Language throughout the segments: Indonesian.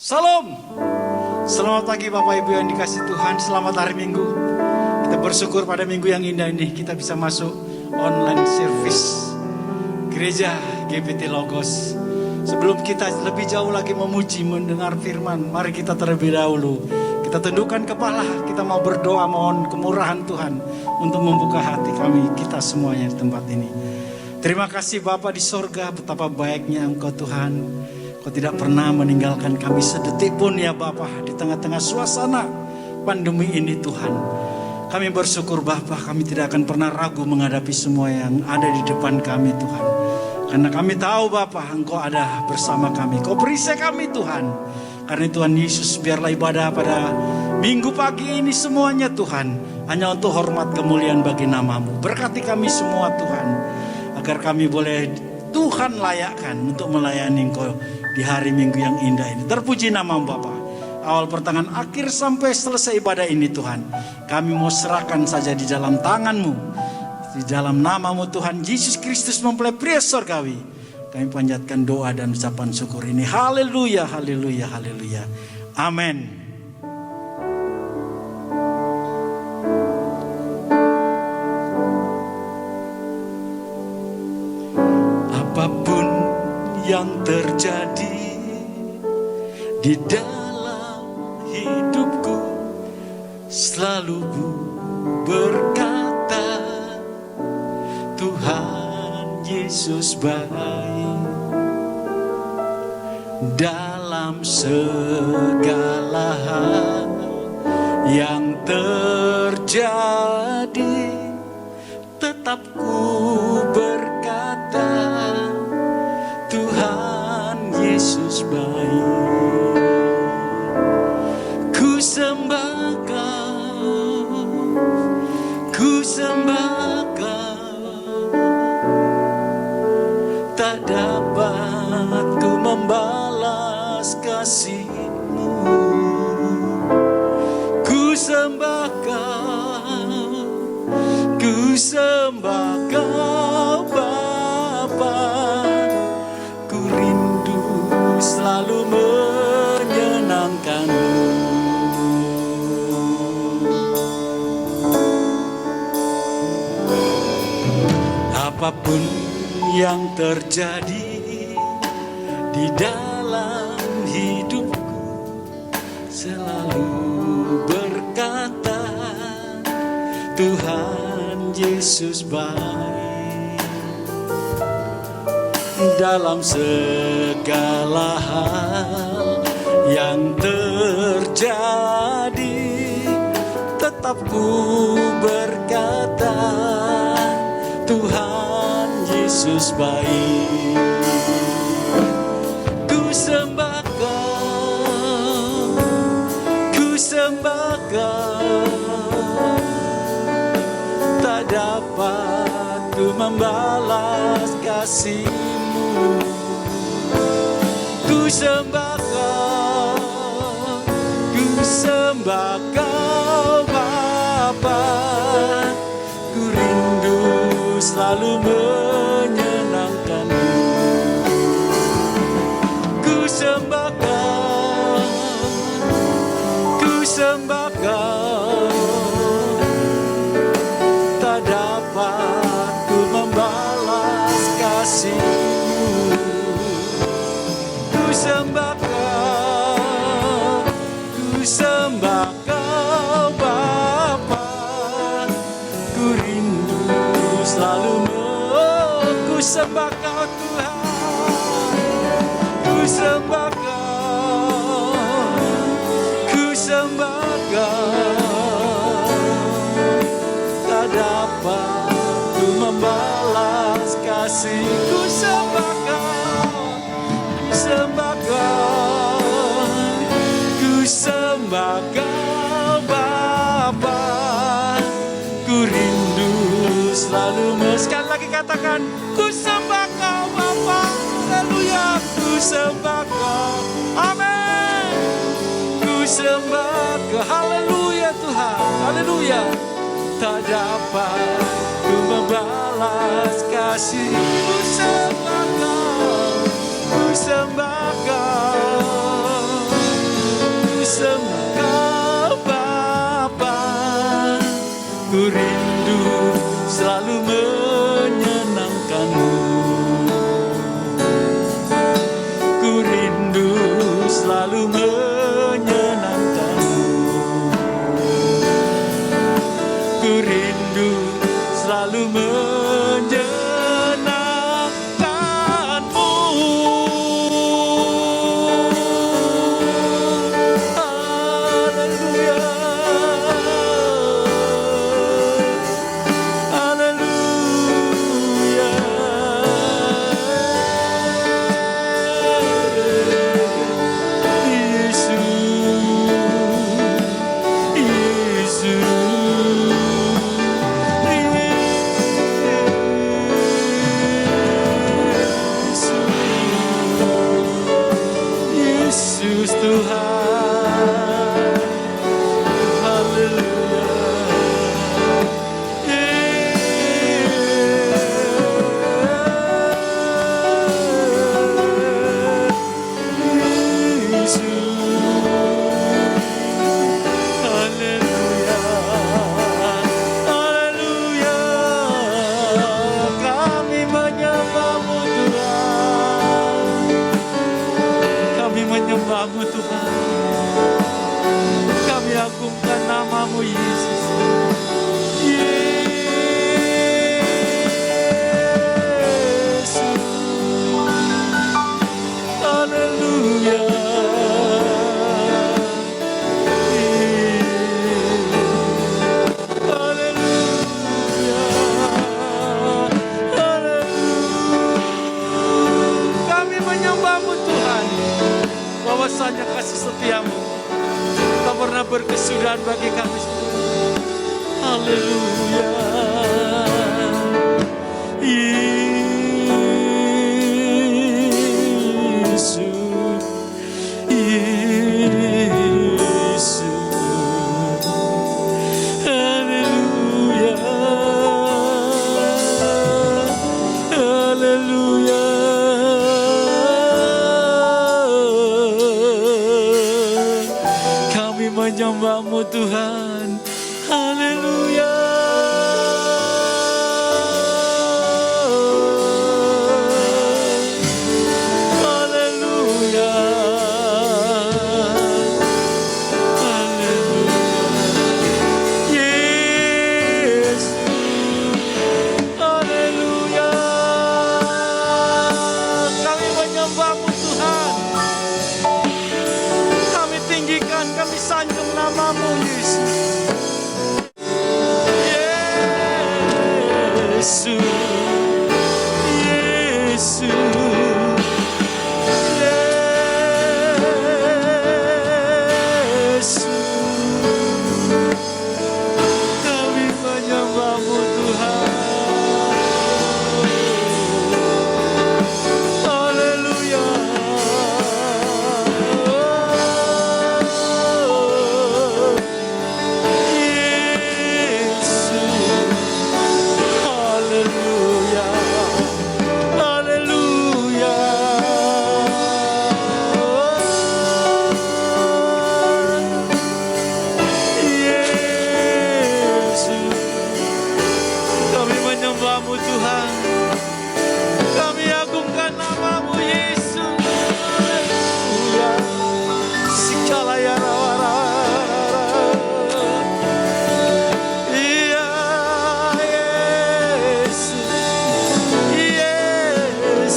Salam. Selamat pagi Bapak Ibu yang dikasih Tuhan. Selamat hari Minggu. Kita bersyukur pada minggu yang indah ini kita bisa masuk online service gereja GPT Logos. Sebelum kita lebih jauh lagi memuji, mendengar firman, mari kita terlebih dahulu kita tundukkan kepala. Kita mau berdoa mohon kemurahan Tuhan untuk membuka hati kami, kita semuanya di tempat ini. Terima kasih Bapa di sorga, betapa baiknya Engkau Tuhan. Kau tidak pernah meninggalkan kami sedetik pun ya Bapa, di tengah-tengah suasana pandemi ini Tuhan. Kami bersyukur Bapa, kami tidak akan pernah ragu menghadapi semua yang ada di depan kami Tuhan. Karena kami tahu Bapa, Engkau ada bersama kami. Kau perisai kami Tuhan. Karena Tuhan Yesus, biarlah ibadah pada minggu pagi ini semuanya Tuhan hanya untuk hormat kemuliaan bagi nama-Mu. Berkati kami semua Tuhan, agar kami boleh Tuhan layakkan untuk melayani Engkau di hari Minggu yang indah ini. Terpuji nama-Mu Bapa. Awal pertengahan akhir sampai selesai ibadah ini Tuhan, kami mau serahkan saja di dalam tangan-Mu. Di dalam nama-Mu Tuhan Yesus Kristus mempelai pria surgawi, kami panjatkan doa dan ucapan syukur ini. Haleluya, haleluya, haleluya. Amin. Apapun yang terjadi di dalam hidupku, selalu berkata Tuhan Yesus baik. Dalam segala hal yang terjadi, tetap ku berkata Tuhan Yesus baik. Ku sembah Kau, ku sembah Kau, tak dapat ku membalas kasih-Mu. Ku sembah Kau, ku sembah Kau Bapa. Ku rindu selalu menyenangkan-Mu. Apapun yang terjadi di dalam hidupku, selalu berkata Tuhan Yesus baik. Dalam segala hal yang terjadi, tetap ku berkata Tuhan Yesus baik. Ku sembah Kau, ku sembah Kau, tak dapat ku membalas kasih-Mu. Ku sembah Kau, ku sembah Kau Bapa. Ku rindu selalu menyenangkan-Mu. Ku sembah Kau, ku sembah Kau, tak dapat ku membalas kasih-Mu. Ku sembah Kau, ku sembah Kau Bapa. Ku rindu selalu ku sembah Kau Tuhan, ku sembah Kau, ku sembah Kau, tak dapat ku membalas kasih. Ku sembah Kau, ku sembah Kau, ku sembah Kau Bapa. Ku rindu selalu sekali lagi katakan, ku sembah Kau Bapa. Haleluya, ku sembah Kau. Amin. Ku sembah Kau. Haleluya Tuhan. Haleluya. Tak dapat ku membalas kasih. Ku sembah Kau, ku sembah Kau. setiamu. Kau pernah berkesudahan bagi kami semua. Haleluya. Menyembahmu Tuhan, haleluya. Haleluya. Haleluya. Yesus, haleluya. Kami menyembahmu Tuhan. Kami tinggikan, kami sanjung namamu Yesus. Yesus, Yesus, Yesus. Kami menyembahmu Tuhan. Haleluya. Menyembahmu Tuhan, kami agungkan namamu Yesus. Haleluya. Sikala ya iya Yesus, Yesus.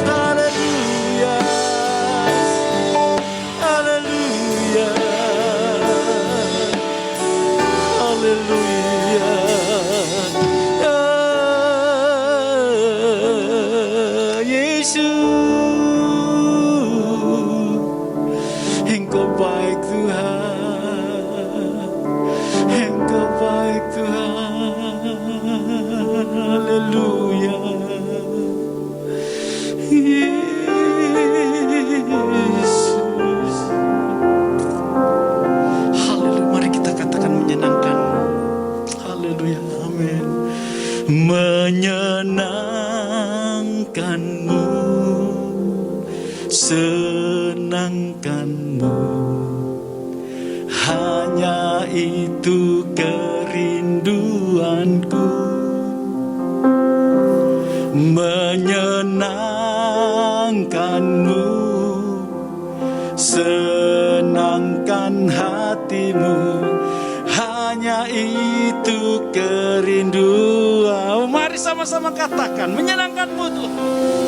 Haleluya, haleluya, haleluya. Engkau baik Tuhan, Engkau baik Tuhan, haleluya. Yesus, haleluya. Mari kita katakan menyenangkan, haleluya, amin. Menyenangkanmu, senangkanmu, hanya itu kerinduanku. Menyenangkanmu, senangkan hatimu, hanya itu kerinduan. Mari sama-sama katakan, menyenangkanmu Tuhan.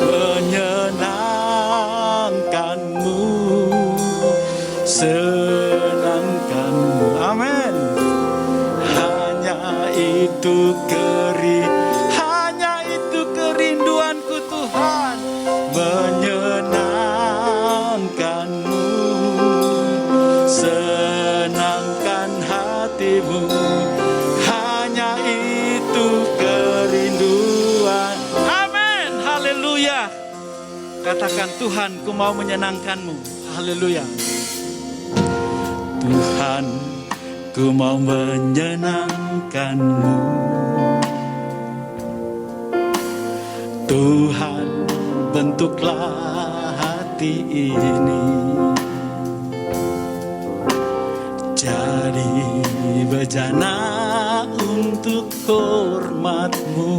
Menyenangkanmu, senangkanmu, amin. Hanya itu kerinduanku Tuhan. Menyenangkanmu, senangkan hatimu, hanya itu kerinduan. Amin, haleluya. Katakan, Tuhan, ku mau menyenangkanmu. Haleluya. Tuhan, ku mau menyenangkanmu. Tuhan, bentuklah hati ini jadi bejana untuk hormat-Mu.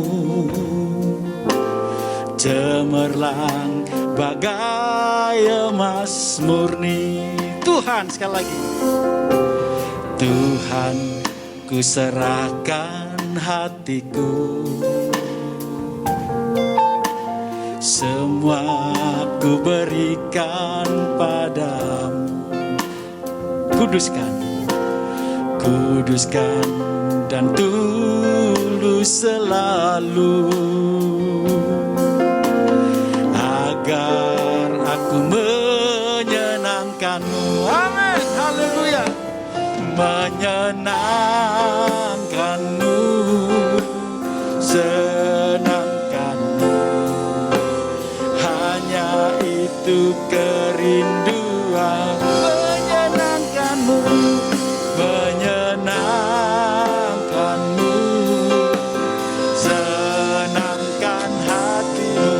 Cemerlang bagai emas murni. Tuhan, sekali lagi. Tuhan, ku serahkan hatiku. Semua ku berikan padamu. Kuduskan, kuduskan dan tulus selalu, agar aku menyenangkanmu. Amin, haleluya. Menyenangkanmu, senangkanmu, hanya itu kerinduan. Menyenangkanmu, menyenangkanmu, senangkan hatimu,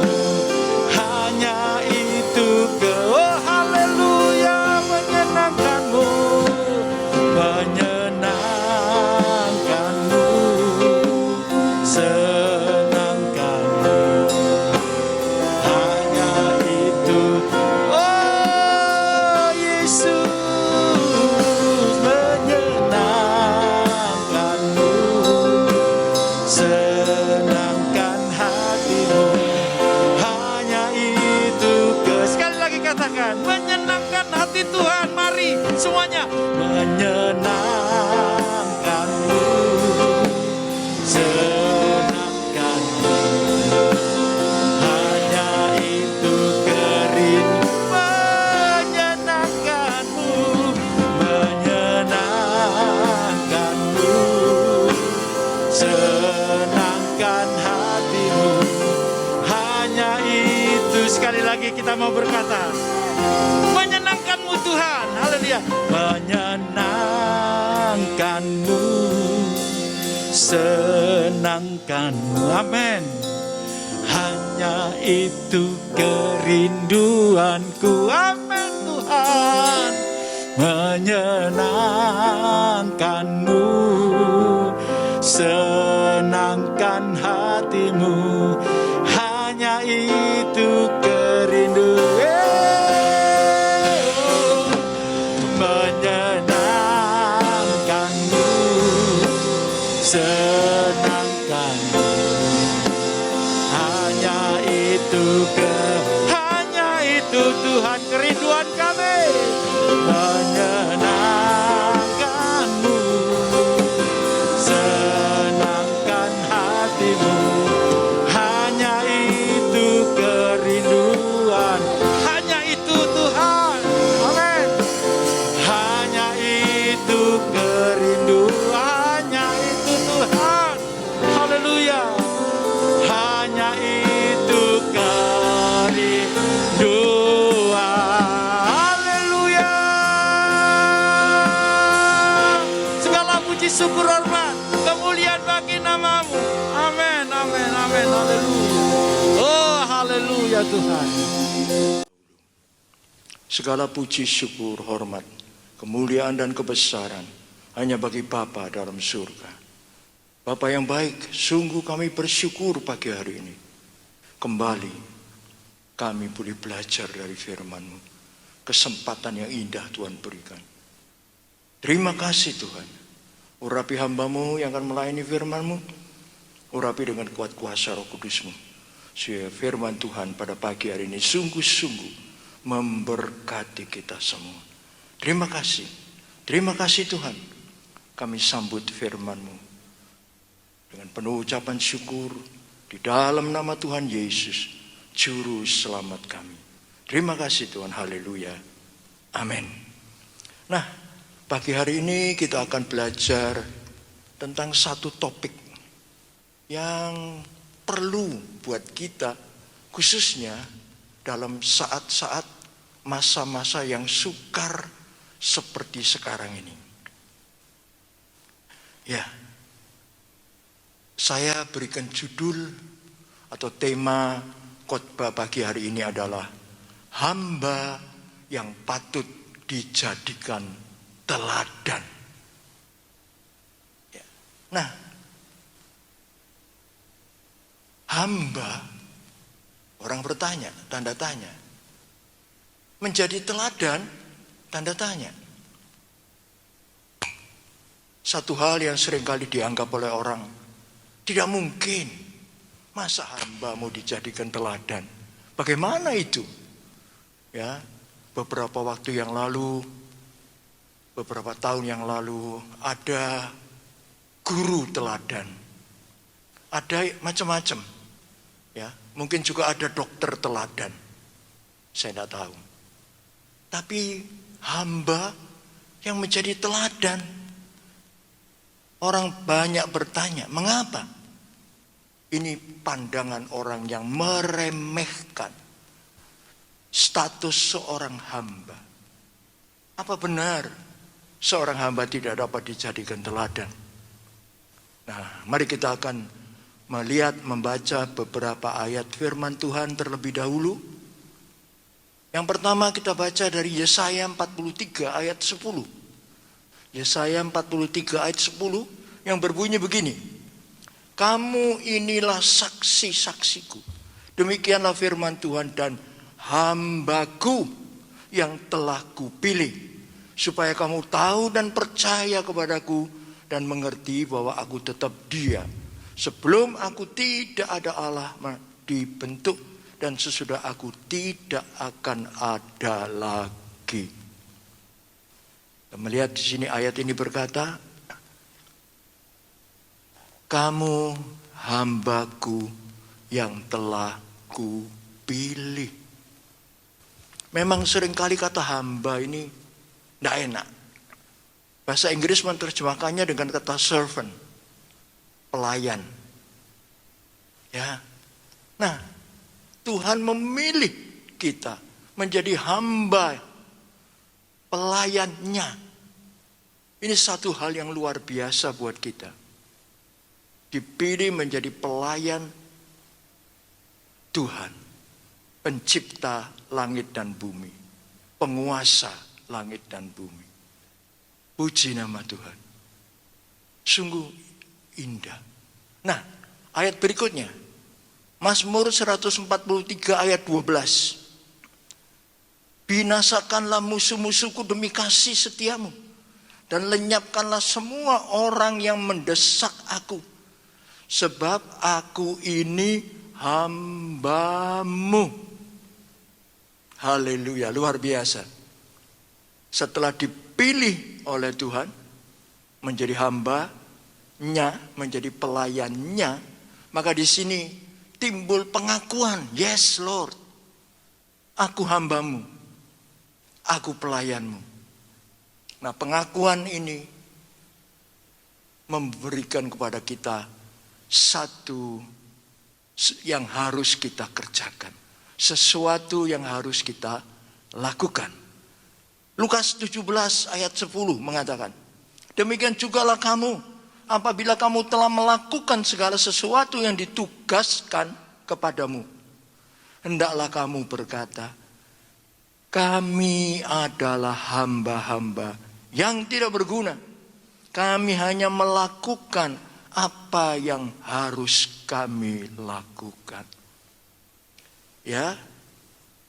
hanya itu oh haleluya. Menyenangkanmu, menyenangkanmu, senangkanmu, hanya itu oh Yesus. Menyenangkanmu, senangkan hatimu, hanya itu sekali lagi katakan, menyenangkan hati Tuhan. Mari semuanya. Menyenangkanmu, senangkanmu, hanya itu kerinduan. Menyenangkanmu, menyenangkanmu, senangkan hatimu, hanya itu. Sekali lagi kita mau berkata, menyenangkanmu Tuhan, haleluya. Menyenangkanmu, senangkanmu, amin. Hanya itu kerinduanku, amin Tuhan. Menyenangkanmu, senangkan hatimu, hanya itu kerinduan. Menyenangkanmu, senangkanmu, hanya itu hanya itu Tuhan kerinduan kami. Menyenangkanmu, senangkan hatimu, hanya itu kerinduan. Hanya itu Tuhan, amin. Hanya itu kerinduan, hanya itu Tuhan, haleluya. Hanya itu kerinduan, haleluya. Segala puji syukur hormat kemuliaan bagi namamu, amin, amin, amin, haleluya. Oh haleluya Tuhan. Segala puji, syukur, hormat, kemuliaan dan kebesaran hanya bagi Bapa dalam surga. Bapa yang baik, sungguh kami bersyukur pagi hari ini. Kembali kami boleh belajar dari firman-Mu. Kesempatan yang indah Tuhan berikan. Terima kasih Tuhan. Urapi hamba-Mu yang akan melayani firman-Mu. Urapi dengan kuat kuasa Roh Kudus-Mu. Supaya firman Tuhan pada pagi hari ini sungguh-sungguh memberkati kita semua. Terima kasih. Terima kasih Tuhan. Kami sambut firman-Mu dengan penuh ucapan syukur di dalam nama Tuhan Yesus, Juru Selamat kami. Terima kasih Tuhan. Haleluya. Amin. Nah, pagi hari ini kita akan belajar tentang satu topik yang perlu buat kita, khususnya dalam saat-saat masa-masa yang sukar seperti sekarang ini. Ya, saya berikan judul atau tema khotbah pagi hari ini adalah hamba yang patut dijadikan teladan. Ya. Nah, hamba, orang bertanya, tanda tanya. Menjadi teladan, tanda tanya. Satu hal yang seringkali dianggap oleh orang, tidak mungkin. Masa hamba mau dijadikan teladan? Bagaimana itu? Ya, beberapa waktu yang lalu, beberapa tahun yang lalu, ada guru teladan. Ada macam-macam. Ya, mungkin juga ada dokter teladan. Saya tidak tahu. Tapi hamba yang menjadi teladan. Orang banyak bertanya, mengapa? Ini pandangan orang yang meremehkan status seorang hamba. Apa benar seorang hamba tidak dapat dijadikan teladan? Nah, mari kita akan melihat, membaca beberapa ayat firman Tuhan terlebih dahulu. Yang pertama kita baca dari Yesaya 43 ayat 10. Yesaya 43 ayat 10 yang berbunyi begini. Kamu inilah saksi-saksiku. Demikianlah firman Tuhan, dan hambaku yang telah kupilih, supaya kamu tahu dan percaya kepadaku dan mengerti bahwa aku tetap Dia. Sebelum aku tidak ada Allah dibentuk, dan sesudah aku tidak akan ada lagi. Kita melihat di sini ayat ini berkata, kamu hambaku yang telah kupilih. Memang seringkali kata hamba ini tidak enak. Bahasa Inggris menerjemahkannya dengan kata servant, pelayan. Ya. Nah, Tuhan memilih kita menjadi hamba, pelayannya. Ini satu hal yang luar biasa buat kita. Dipilih menjadi pelayan Tuhan, pencipta langit dan bumi, penguasa langit dan bumi. Puji nama Tuhan. Sungguh indah. Nah, ayat berikutnya, Mazmur 143 ayat 12. Binasakanlah musuh-musuhku demi kasih setiamu, dan lenyapkanlah semua orang yang mendesak aku. Sebab aku ini hambamu. Haleluya, luar biasa. Setelah dipilih oleh Tuhan menjadi hamba-Nya, menjadi pelayannya, maka di sini timbul pengakuan, yes Lord, aku hambamu, aku pelayanmu. Nah, pengakuan ini memberikan kepada kita satu yang harus kita kerjakan, sesuatu yang harus kita lakukan. Lukas 17 ayat 10 mengatakan, demikian jugalah kamu, apabila kamu telah melakukan segala sesuatu yang ditugaskan kepadamu, hendaklah kamu berkata, kami adalah hamba-hamba yang tidak berguna. Kami hanya melakukan apa yang harus kami lakukan. Ya,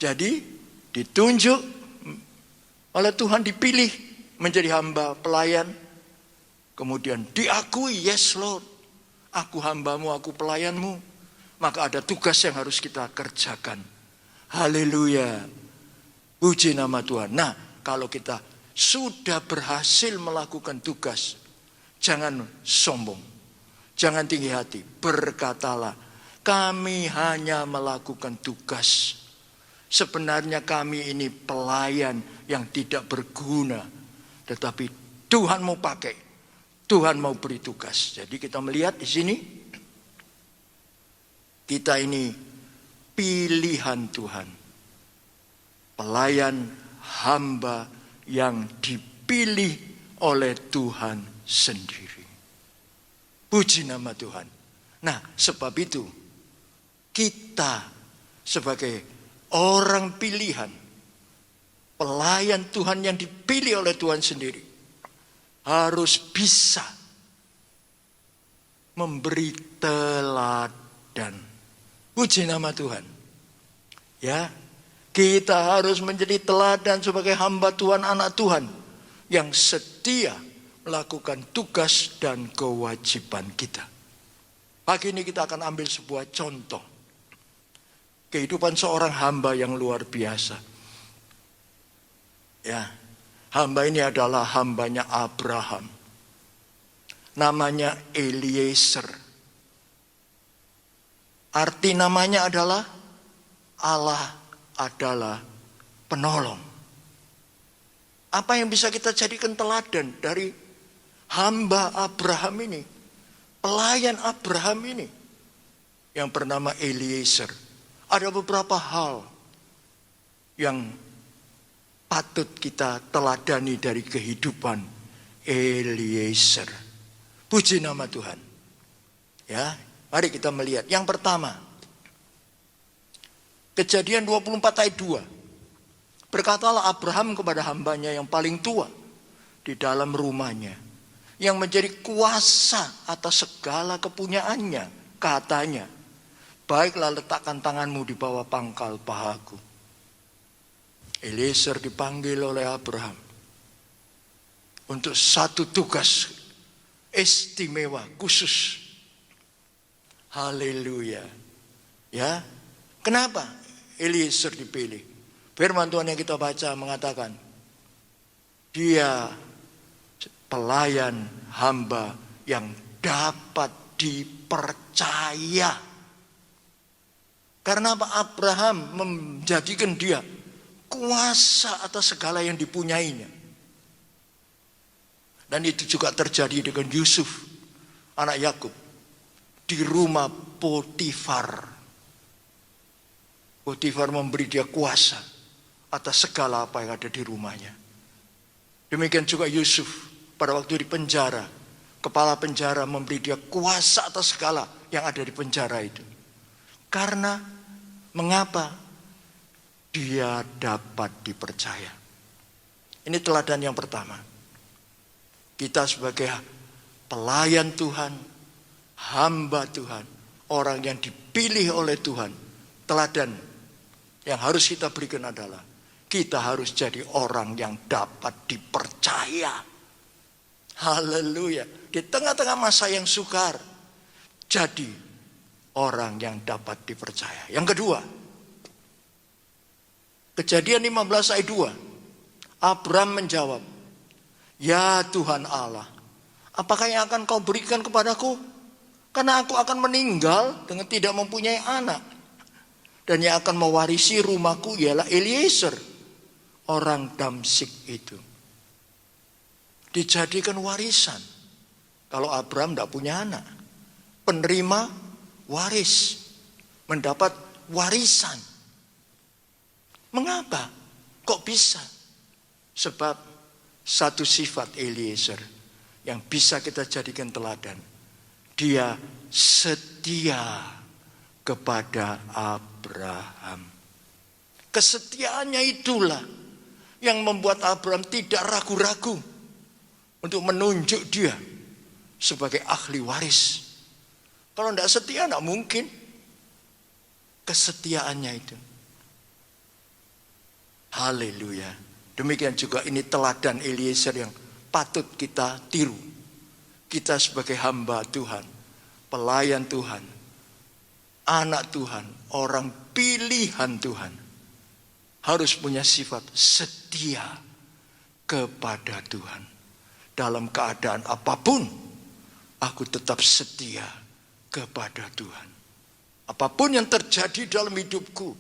jadi ditunjuk oleh Tuhan, dipilih menjadi hamba pelayan. Kemudian diakui, yes Lord, aku hambamu, aku pelayanmu. Maka ada tugas yang harus kita kerjakan. Haleluya. Puji nama Tuhan. Nah, kalau kita sudah berhasil melakukan tugas, jangan sombong. Jangan tinggi hati. Berkatalah, kami hanya melakukan tugas. Sebenarnya kami ini pelayan yang tidak berguna. Tetapi Tuhan mau pakai. Tuhan mau beri tugas. Jadi kita melihat di sini, kita ini pilihan Tuhan. Pelayan hamba yang dipilih oleh Tuhan sendiri. Puji nama Tuhan. Nah, sebab itu kita sebagai orang pilihan, pelayan Tuhan yang dipilih oleh Tuhan sendiri, harus bisa memberi teladan. Puji nama Tuhan. Ya, kita harus menjadi teladan sebagai hamba Tuhan, anak Tuhan yang setia melakukan tugas dan kewajiban kita. Pagi ini kita akan ambil sebuah contoh kehidupan seorang hamba yang luar biasa. Ya, hamba ini adalah hambanya Abraham. Namanya Eliezer. Arti namanya adalah Allah adalah penolong. Apa yang bisa kita jadikan teladan dari hamba Abraham ini, pelayan Abraham ini yang bernama Eliezer? Ada beberapa hal yang patut kita teladani dari kehidupan Eliezer. Puji nama Tuhan. Ya, mari kita melihat. Yang pertama, Kejadian 24 ayat 2. Berkatalah Abraham kepada hambanya yang paling tua di dalam rumahnya, yang menjadi kuasa atas segala kepunyaannya, katanya, baiklah letakkan tanganmu di bawah pangkal pahaku. Eliezer dipanggil oleh Abraham untuk satu tugas istimewa, khusus. Haleluya. Ya, kenapa Eliezer dipilih? Firman Tuhan yang kita baca mengatakan, dia pelayan hamba yang dapat dipercaya. Karena apa? Abraham menjadikan dia kuasa atas segala yang dipunyainya. Dan itu juga terjadi dengan Yusuf, anak Yakub, di rumah Potifar. Potifar memberi dia kuasa atas segala apa yang ada di rumahnya. Demikian juga Yusuf pada waktu di penjara. Kepala penjara memberi dia kuasa atas segala yang ada di penjara itu. Karena mengapa? Dia dapat dipercaya. Ini teladan yang pertama. Kita sebagai pelayan Tuhan, hamba Tuhan, orang yang dipilih oleh Tuhan, teladan yang harus kita berikan adalah kita harus jadi orang yang dapat dipercaya. Haleluya. Di tengah-tengah masa yang sukar, jadi orang yang dapat dipercaya. Yang kedua, Kejadian 15 ayat 2. Abraham menjawab, ya Tuhan Allah, apakah yang akan kau berikan kepadaku? Karena aku akan meninggal dengan tidak mempunyai anak. Dan yang akan mewarisi rumahku ialah Eliezer, orang Damsyik itu. Dijadikan warisan. Kalau Abraham tidak punya anak, penerima waris, mendapat warisan. Mengapa? Kok bisa? Sebab satu sifat Eliezer yang bisa kita jadikan teladan. Dia setia kepada Abraham. Kesetiaannya itulah yang membuat Abraham tidak ragu-ragu untuk menunjuk dia sebagai ahli waris. Kalau tidak setia, tidak mungkin. Kesetiaannya itu. Haleluya. Demikian juga ini teladan Eliezer yang patut kita tiru. Kita sebagai hamba Tuhan, pelayan Tuhan, anak Tuhan, orang pilihan Tuhan, harus punya sifat setia kepada Tuhan. Dalam keadaan apapun, aku tetap setia kepada Tuhan. Apapun yang terjadi dalam hidupku,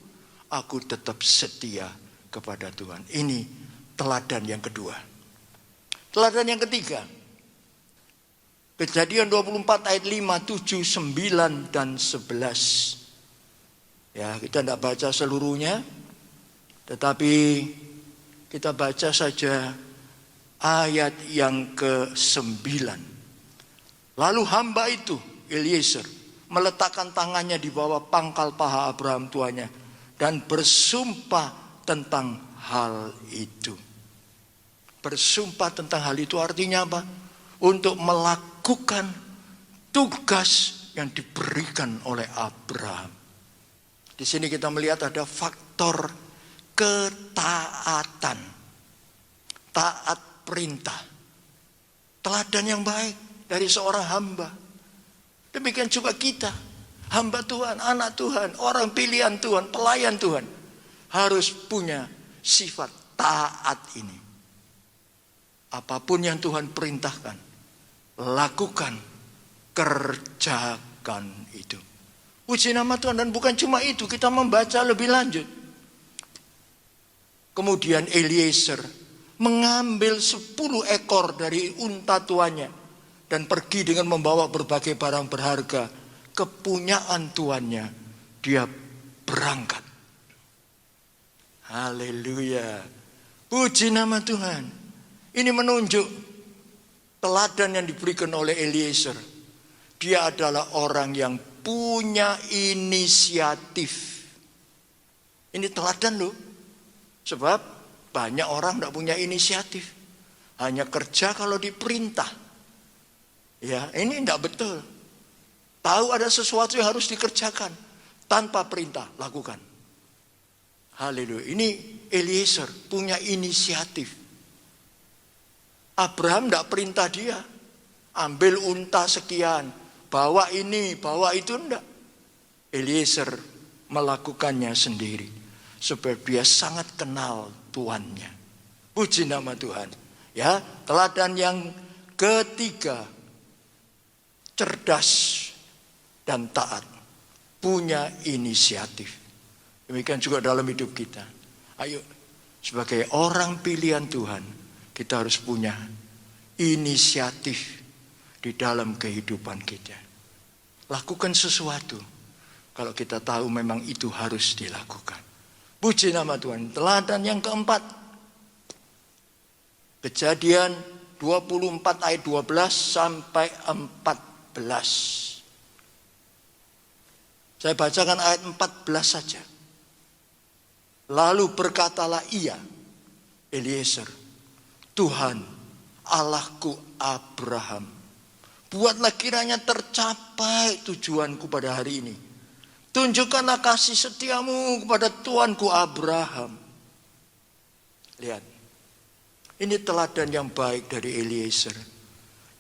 aku tetap setia kepada Tuhan. Ini teladan yang kedua. Teladan yang ketiga, Kejadian 24 ayat 5, 7, 9, dan 11. Ya, kita tidak baca seluruhnya, tetapi kita baca saja ayat yang ke-9. Lalu hamba itu, Eliezer, meletakkan tangannya di bawah pangkal paha Abraham tuanya dan bersumpah tentang hal itu. Bersumpah tentang hal itu artinya apa? Untuk melakukan tugas yang diberikan oleh Abraham. Di sini kita melihat ada faktor ketaatan. Taat perintah. Teladan yang baik dari seorang hamba. Demikian juga kita, hamba Tuhan, anak Tuhan, orang pilihan Tuhan, pelayan Tuhan, harus punya sifat taat ini. Apapun yang Tuhan perintahkan, lakukan, kerjakan itu. Puji nama Tuhan. Dan bukan cuma itu, kita membaca lebih lanjut. Kemudian Eliezer mengambil 10 ekor dari unta tuannya dan pergi dengan membawa berbagai barang berharga kepunyaan tuannya. Dia berangkat. Haleluya. Puji nama Tuhan. Ini menunjuk teladan yang diberikan oleh Eliezer. Dia adalah orang yang punya inisiatif. Ini teladan loh. Sebab banyak orang tidak punya inisiatif. Hanya kerja kalau diperintah. Ya, ini tidak betul. Tahu ada sesuatu yang harus dikerjakan. Tanpa perintah, lakukan. Haleluya. Ini Eliezer punya inisiatif. Abraham tidak perintah dia. Ambil unta sekian. Bawa ini, bawa itu, enggak. Eliezer melakukannya sendiri. Sebab dia sangat kenal tuannya. Puji nama Tuhan. Ya, teladan yang ketiga. Cerdas dan taat. Punya inisiatif. Demikian juga dalam hidup kita. Ayo, sebagai orang pilihan Tuhan, kita harus punya inisiatif di dalam kehidupan kita. Lakukan sesuatu kalau kita tahu memang itu harus dilakukan. Puji nama Tuhan. Teladan yang keempat. Kejadian 24 ayat 12 sampai 14. Saya bacakan ayat 14 saja. Lalu berkatalah ia, Eliezer, Tuhan Allahku Abraham, buatlah kiranya tercapai tujuanku pada hari ini. Tunjukkanlah kasih setiamu kepada Tuanku Abraham. Lihat, ini teladan yang baik dari Eliezer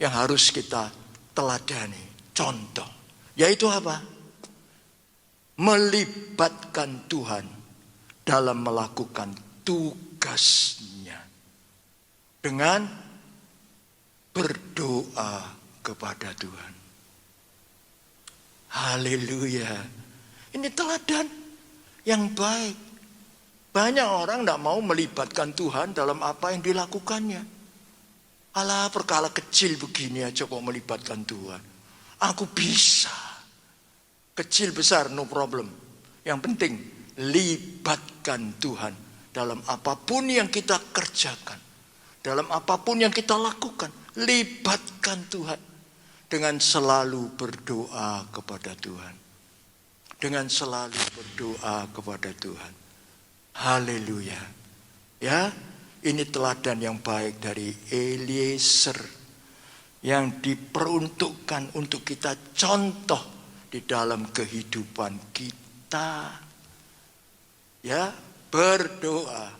yang harus kita teladani. Contoh, yaitu apa? Melibatkan Tuhan dalam melakukan tugasnya dengan berdoa kepada Tuhan. Haleluya. Ini teladan yang baik. Banyak orang tidak mau melibatkan Tuhan dalam apa yang dilakukannya. Alah, perkara kecil begini aja kok melibatkan Tuhan. Aku bisa. Kecil besar no problem. Yang penting libatkan Tuhan dalam apapun yang kita kerjakan. Dalam apapun yang kita lakukan. Libatkan Tuhan. Dengan selalu berdoa kepada Tuhan. Dengan selalu berdoa kepada Tuhan. Haleluya. Ya, ini teladan yang baik dari Eliezer. Yang diperuntukkan untuk kita contoh di dalam kehidupan kita. Ya, berdoa,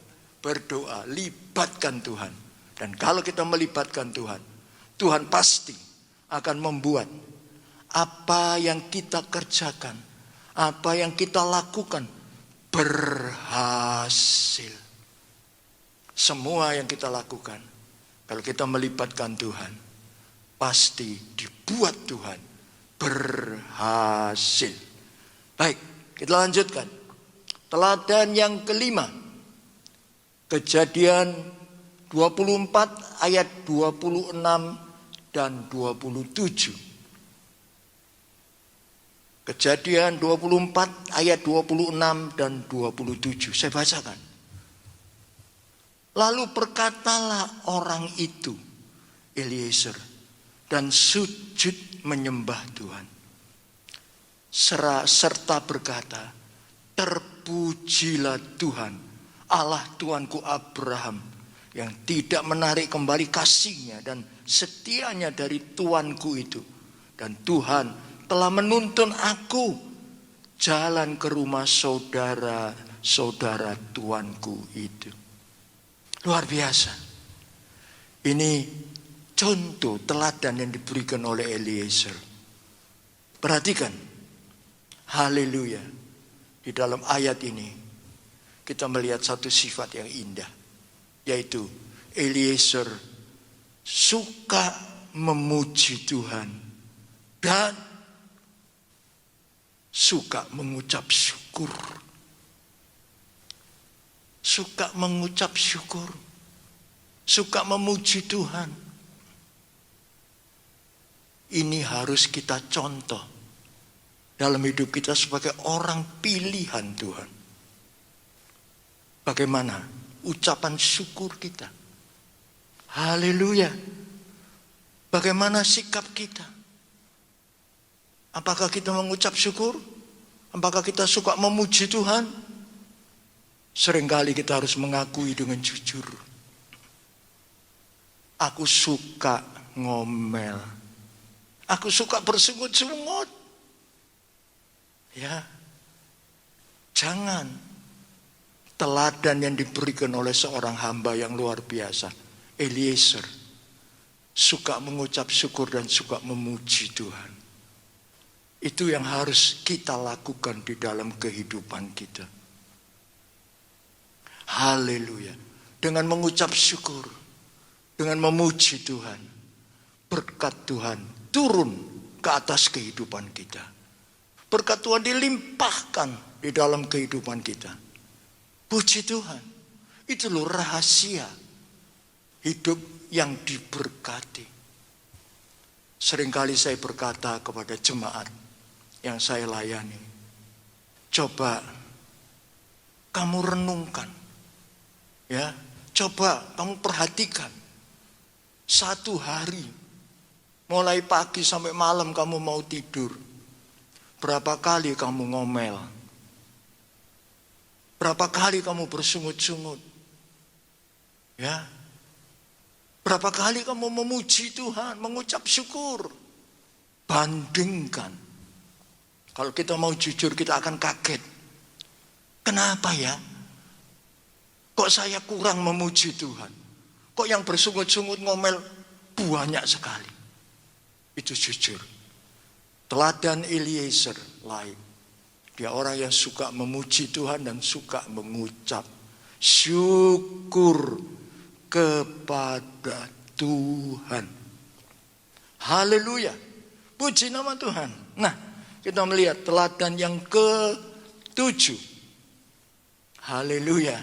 libatkan Tuhan. Dan kalau kita melibatkan Tuhan, Tuhan pasti akan membuat apa yang kita kerjakan, apa yang kita lakukan berhasil. Semua yang kita lakukan, kalau kita melibatkan Tuhan, pasti dibuat Tuhan berhasil. Baik, kita lanjutkan. Teladan yang kelima. Kejadian 24 ayat 26 dan 27. Kejadian 24 ayat 26 dan 27. Saya bacakan. Lalu berkatalah orang itu, Eliezer, dan sujud menyembah Tuhan. Serta berkata, terpujilah Tuhan, Allah Tuanku Abraham, yang tidak menarik kembali kasihnya dan setianya dari Tuanku itu. Dan Tuhan telah menuntun aku jalan ke rumah saudara-saudara Tuanku itu. Luar biasa. Ini contoh teladan yang diberikan oleh Eliezer. Perhatikan. Haleluya. Di dalam ayat ini kita melihat satu sifat yang indah. Yaitu Eliezer suka memuji Tuhan. Dan suka mengucap syukur. Suka mengucap syukur. suka memuji Tuhan. Ini harus kita contoh dalam hidup kita sebagai orang pilihan Tuhan. Bagaimana ucapan syukur kita? Haleluya. Bagaimana sikap kita? Apakah kita mengucap syukur? Apakah kita suka memuji Tuhan? Seringkali kita harus mengakui dengan jujur. Aku suka ngomel. Aku suka bersungut-sungut. Ya. Jangan. Teladan yang diberikan oleh seorang hamba yang luar biasa, Eliezer, suka mengucap syukur dan suka memuji Tuhan. Itu yang harus kita lakukan di dalam kehidupan kita. Haleluya. Dengan mengucap syukur, dengan memuji Tuhan, berkat Tuhan turun ke atas kehidupan kita. Berkat Tuhan dilimpahkan di dalam kehidupan kita. Puji Tuhan. Itu loh rahasia hidup yang diberkati. Seringkali saya berkata kepada jemaat yang saya layani, coba kamu renungkan, ya, coba kamu perhatikan, satu hari mulai pagi sampai malam kamu mau tidur, berapa kali kamu ngomel, berapa kali kamu bersungut-sungut, ya, berapa kali kamu memuji Tuhan, mengucap syukur. Bandingkan. Kalau kita mau jujur, kita akan kaget. Kenapa ya? Kok saya kurang memuji Tuhan? Kok yang bersungut-sungut ngomel banyak sekali? Itu jujur. Teladan Eliezer lain. Dia orang yang suka memuji Tuhan dan suka mengucap syukur kepada Tuhan. Haleluya. Puji nama Tuhan. Nah, kita melihat teladan yang ke-7. Haleluya.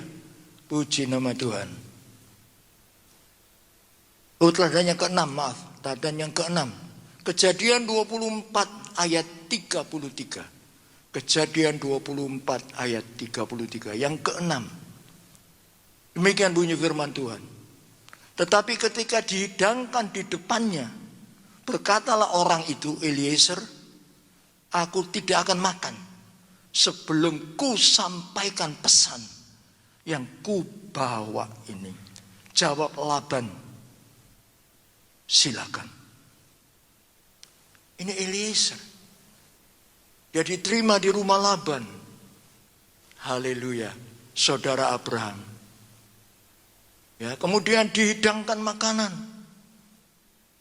Puji nama Tuhan. Oh, teladan yang ke-6, maaf. Teladan yang ke-6. Kejadian 24 ayat 33. Kejadian 24 ayat 33. Yang ke-6. Demikian bunyi firman Tuhan. Tetapi ketika dihidangkan di depannya, berkatalah orang itu, Eliezer, aku tidak akan makan sebelum ku sampaikan pesan yang ku bawa ini. Jawab Laban, silakan. Ini Eliezer. Dia diterima di rumah Laban. Haleluya. Saudara Abraham. Ya, kemudian dihidangkan makanan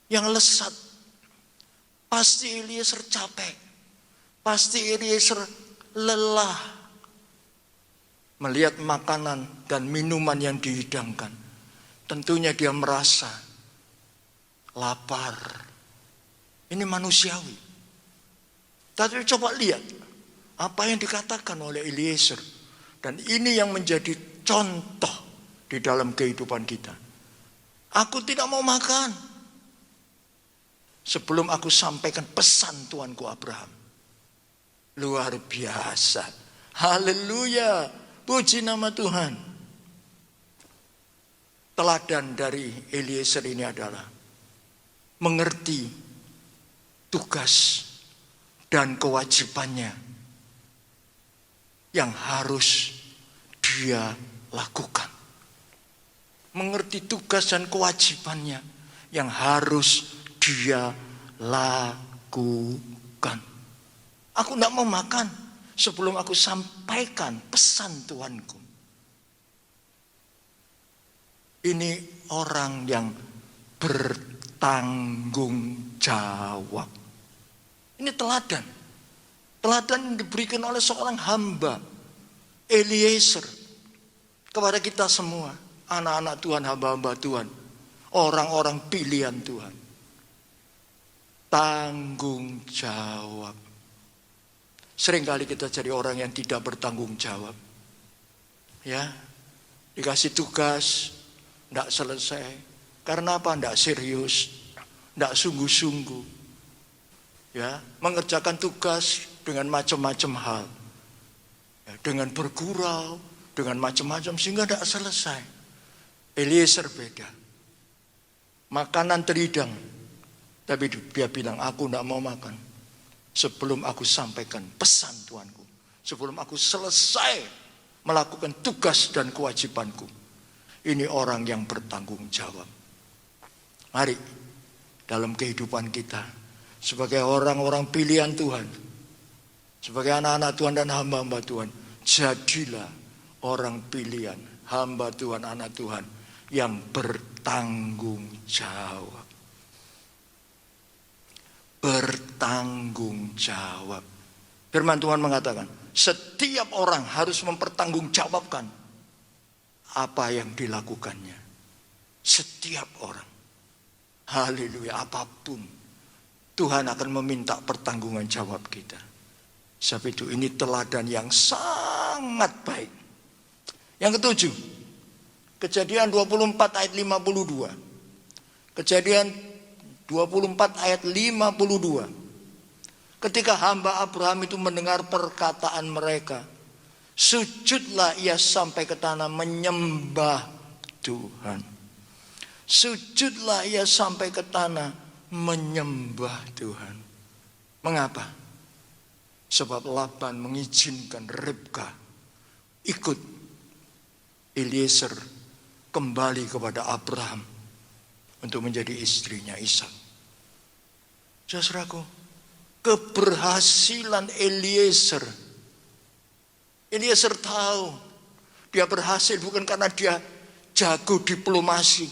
yang lezat. Pasti Eliezer capek. Pasti Eliezer lelah melihat makanan dan minuman yang dihidangkan. Tentunya dia merasa lapar. Ini manusiawi. Tapi coba lihat apa yang dikatakan oleh Eliezer. Dan ini yang menjadi contoh di dalam kehidupan kita. Aku tidak mau makan sebelum aku sampaikan pesan Tuanku Abraham. Luar biasa. Haleluya. Puji nama Tuhan. Teladan dari Eliezer ini adalah mengerti tugas dan kewajibannya yang harus dia lakukan. Mengerti tugas dan kewajibannya yang harus dia lakukan. Aku tidak mau makan sebelum aku sampaikan pesan Tuanku. Ini orang yang bertanggung jawab. Ini teladan. Teladan yang diberikan oleh seorang hamba, Eliezer, kepada kita semua. Anak-anak Tuhan, hamba-hamba Tuhan, orang-orang pilihan Tuhan. Tanggung jawab. Seringkali kita jadi orang yang tidak bertanggung jawab. Ya, dikasih tugas, Tidak selesai. Karena apa? Tidak serius, tidak sungguh-sungguh. Ya, mengerjakan tugas dengan macam-macam hal. Ya, dengan bergurau, dengan macam-macam sehingga tidak selesai. Eliezer beda. Makanan terhidang. Tapi dia bilang, aku tidak mau makan sebelum aku sampaikan pesan Tuanku. Sebelum aku selesai melakukan tugas dan kewajibanku. Ini orang yang bertanggung jawab. Mari, dalam kehidupan kita, sebagai orang-orang pilihan Tuhan, sebagai anak-anak Tuhan dan hamba-hamba Tuhan, jadilah orang pilihan, hamba Tuhan, anak Tuhan, yang bertanggung jawab. Bertanggung jawab. Firman Tuhan mengatakan, setiap orang harus mempertanggungjawabkan apa yang dilakukannya. Setiap orang. Haleluya, apapun Tuhan akan meminta pertanggungan jawab kita. Sebab itu ini teladan yang sangat baik. Yang ketujuh, Kejadian 24 ayat 52. Kejadian 24 ayat 52. Ketika hamba Abraham itu mendengar perkataan mereka, sujudlah ia sampai ke tanah menyembah Tuhan. Sujudlah ia sampai ke tanah menyembah Tuhan. Mengapa? Sebab Laban mengizinkan Ribka ikut Eliezer kembali kepada Abraham untuk menjadi istrinya Ishak. Saudaraku, keberhasilan Eliezer tahu dia berhasil bukan karena dia jago diplomasi,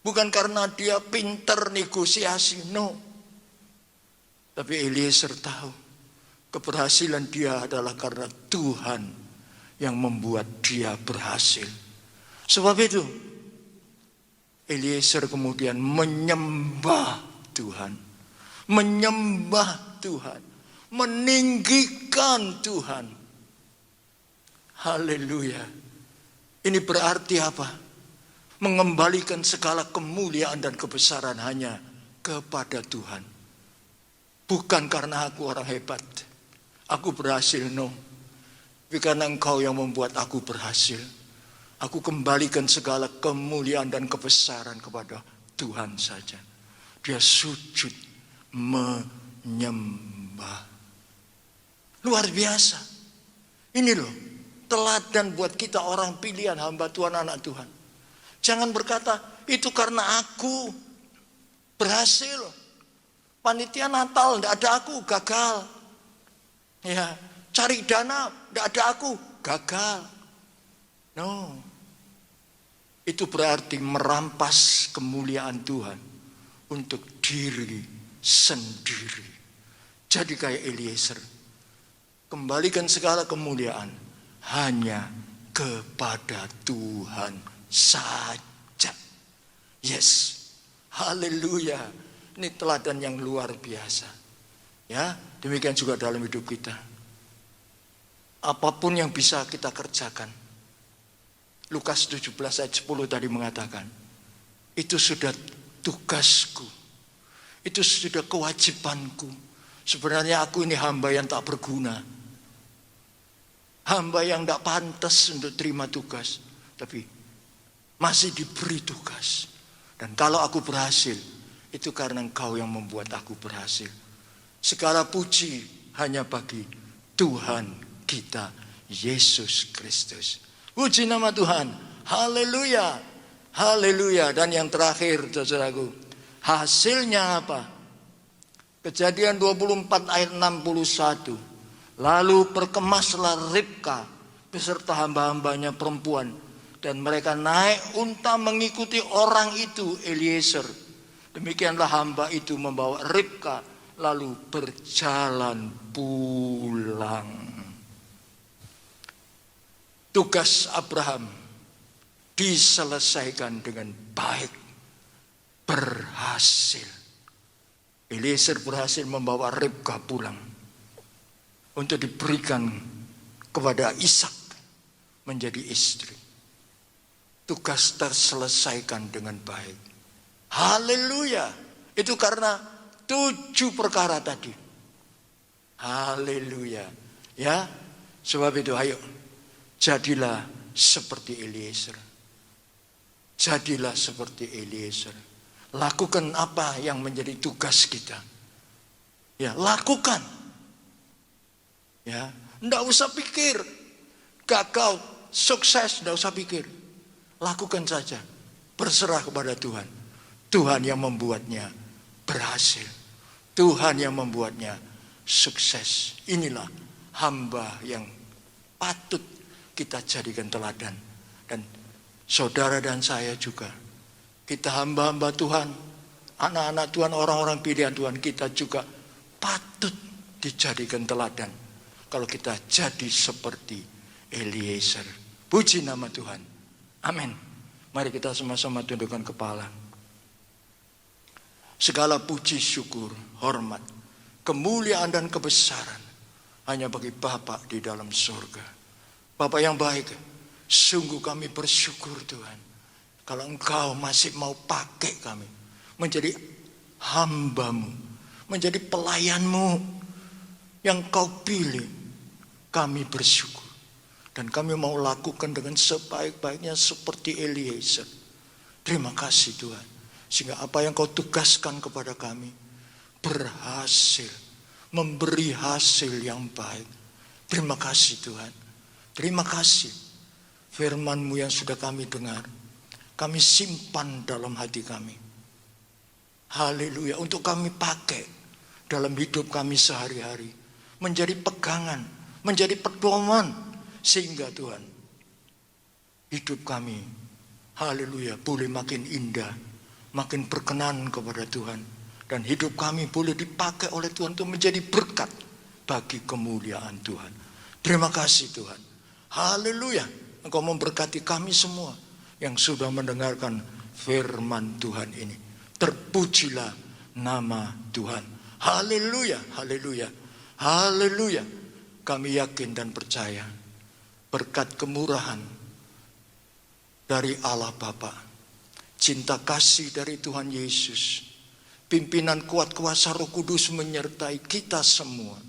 bukan karena dia pintar negosiasi, no. Tapi Eliezer tahu keberhasilan dia adalah karena Tuhan yang membuat dia berhasil. Sebab itu Eliezer kemudian menyembah Tuhan, menyembah Tuhan, meninggikan Tuhan. Haleluya. Ini berarti apa? Mengembalikan segala kemuliaan dan kebesaran hanya kepada Tuhan. Bukan karena aku orang hebat, aku berhasil, no. Tapi karena Engkau yang membuat aku berhasil. Aku kembalikan segala kemuliaan dan kebesaran kepada Tuhan saja. Dia sujud menyembah. Luar biasa. Ini loh, teladan buat kita orang pilihan, hamba Tuhan, anak Tuhan. Jangan berkata, itu karena aku berhasil. Panitia Natal, tidak ada aku, gagal. Ya, cari dana, tidak ada aku, gagal. No. Itu berarti merampas kemuliaan Tuhan untuk diri sendiri. Jadi kayak Eliezer, kembalikan segala kemuliaan hanya kepada Tuhan saja. Yes, haleluya. Ini teladan yang luar biasa. Ya, demikian juga dalam hidup kita. Apapun yang bisa kita kerjakan, Lukas 17 ayat 10 tadi mengatakan, itu sudah tugasku, itu sudah kewajibanku. Sebenarnya aku ini hamba yang tak berguna, hamba yang tak pantas untuk terima tugas, tapi masih diberi tugas. Dan kalau aku berhasil, itu karena Engkau yang membuat aku berhasil. Segala puji hanya bagi Tuhan kita, Yesus Kristus. Puji nama Tuhan. Haleluya. Haleluya. Dan yang terakhir, saudaraku, hasilnya apa? Kejadian 24 ayat 61. Lalu berkemaslah Ribka beserta hamba-hambanya perempuan, dan mereka naik unta mengikuti orang itu, Eliezer. Demikianlah hamba itu membawa Ribka lalu berjalan pulang. Tugas Abraham diselesaikan dengan baik, berhasil. Eliezer berhasil membawa Ribka pulang untuk diberikan kepada Ishak menjadi istri. tugas terselesaikan dengan baik. Haleluya. Itu karena 7 perkara tadi. Haleluya. Ya, sebab itu ayo jadilah seperti Eliezer. Jadilah seperti Eliezer. Lakukan apa yang menjadi tugas kita. Ya, lakukan. Ya, enggak usah pikir gagal, sukses, enggak usah pikir. Lakukan saja. Berserah kepada Tuhan. Tuhan yang membuatnya berhasil. Tuhan yang membuatnya sukses. Inilah hamba yang patut kita jadikan teladan. Dan saudara dan saya juga. Kita hamba-hamba Tuhan. Anak-anak Tuhan, orang-orang pilihan Tuhan. Kita juga patut dijadikan teladan. Kalau kita jadi seperti Eliezer. Puji nama Tuhan. Amin. Mari kita sama-sama tundukkan kepala. Segala puji, syukur, hormat, kemuliaan dan kebesaran hanya bagi Bapa di dalam surga. Bapa yang baik, sungguh kami bersyukur Tuhan. Kalau Engkau masih mau pakai kami menjadi hamba-Mu, menjadi pelayan-Mu yang Kau pilih, kami bersyukur. Dan kami mau lakukan dengan sebaik-baiknya seperti Eliezer. Terima kasih Tuhan. Sehingga apa yang Kau tugaskan kepada kami berhasil. Memberi hasil yang baik. Terima kasih Tuhan. Terima kasih. Firman-Mu yang sudah kami dengar. Kami simpan dalam hati kami. Haleluya. Untuk kami pakai dalam hidup kami sehari-hari. Menjadi pegangan. Menjadi pedoman. Sehingga Tuhan, hidup kami, haleluya, boleh makin indah, makin berkenan kepada Tuhan. Dan hidup kami boleh dipakai oleh Tuhan untuk menjadi berkat bagi kemuliaan Tuhan. Terima kasih Tuhan. Haleluya, Engkau memberkati kami semua yang sudah mendengarkan firman Tuhan ini. Terpujilah nama Tuhan. Haleluya, haleluya, haleluya. Kami yakin dan percaya berkat kemurahan dari Allah Bapa, cinta kasih dari Tuhan Yesus, pimpinan kuat kuasa Roh Kudus menyertai kita semua,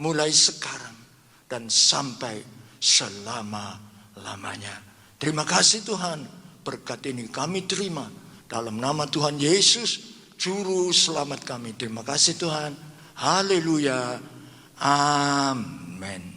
mulai sekarang dan sampai selama-lamanya. Terima kasih Tuhan, berkat ini kami terima dalam nama Tuhan Yesus, Juru Selamat kami. Terima kasih Tuhan, haleluya, amin.